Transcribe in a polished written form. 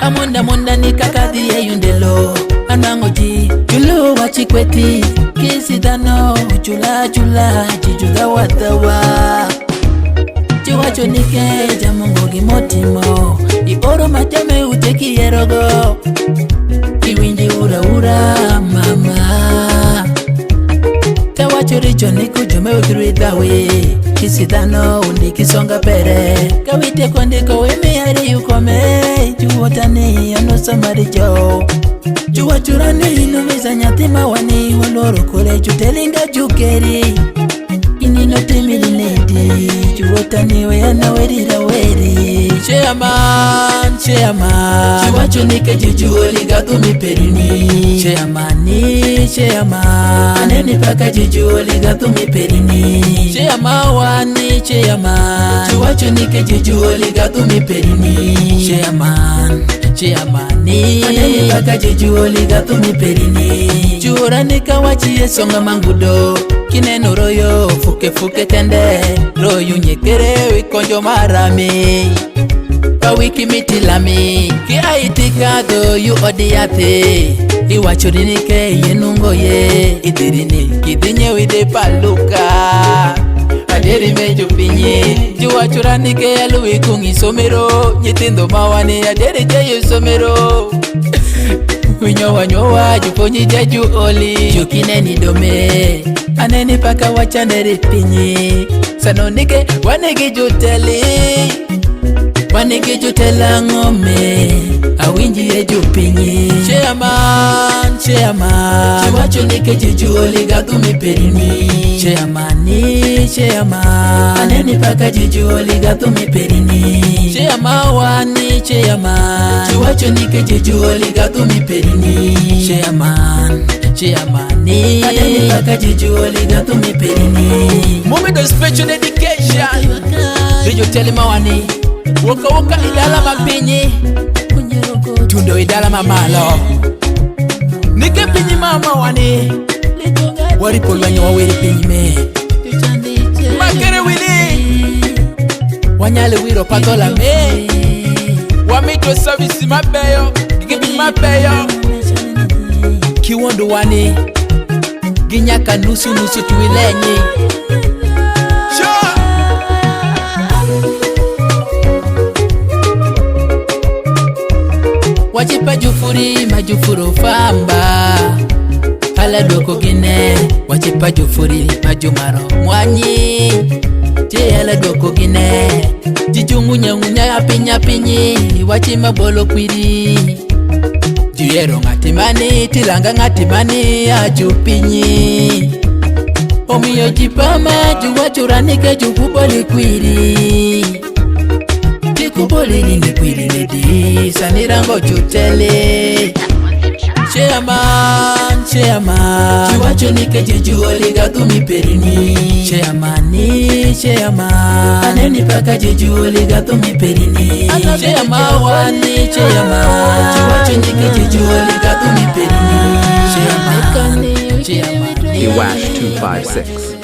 Amunda nikakadhi yundelo anangoji chulu wachikweti kisidano chula chijuga watawa chiwacho nike jamungo gimotimo iporo mateme uteki yerogo iwinji ura mama tawacho richo niku jume ukiruidawe kisidano undikisonga pere kawite kondiko wemi hari ukome juwotani anosa marijo juwa churani inumiza nyatima wani waloro kule jutelinga jukeri inino timilinedi juwotani weyana werira weri Chairman juwa chunike jujuoli gatumi perini Chairman aneni paka jujuoli gatumi perini Chairman juwa chunike jujuoli gatumi perini Chairman aneni paka jujuoli gatumi perini Jurani kawachie songa mangudo kineno royo fuke tende royo nyekere wikonjo marami kawiki mitilami ki aitika do yu odiate iwachudini ke yenungo ye idirini kidinye wide paluka aderi mejo pinye juwachurani ke yaluwi kungi somero nyitindo mawani aderi jayu somero winyowa juponyi jaju oli jukine dome aneni paka wachaneri pinyi sanonike wanegi jutela ngome awinji yeju pinyi Chairman chiwachunike jujuoli gatumi perini Chairman aneni paka jujuoli gatumi perini Chairman chiwachunike jujuoli gatumi perini Chairman aneni paka jujuoli gatumi perini Moment of special dedication Rijo telimawani Woka idala mapinyi Tundo idala mamalo Nike pinyi mama wani Waripo lwanyo wawiri pinyi me Makere wili Wanyale wiro patola me Wamito service mabeyo Gibi mabeyo Kiwondo wani Ginyaka nusu tuwilenyi Wachipa majufuru famba Hala doko gine Wachipa jufuri majumaro mwanyi Hala doko gine Jijungu nyangunya ya pinyi Wachima bolo kwiri Juyero ngatimani Tilanga ngatimani Ajupinyi Omiyo jipama Juwachuranike jukuboli kwiri Kuboli ni kwiri ledi sanirango jutele Chairman chiwachunike jujuoli gatumi perini Chairman aneni paka jujuoli gatumi perini Chairman chiwachunike jujuoli gatumi perini Iwash 256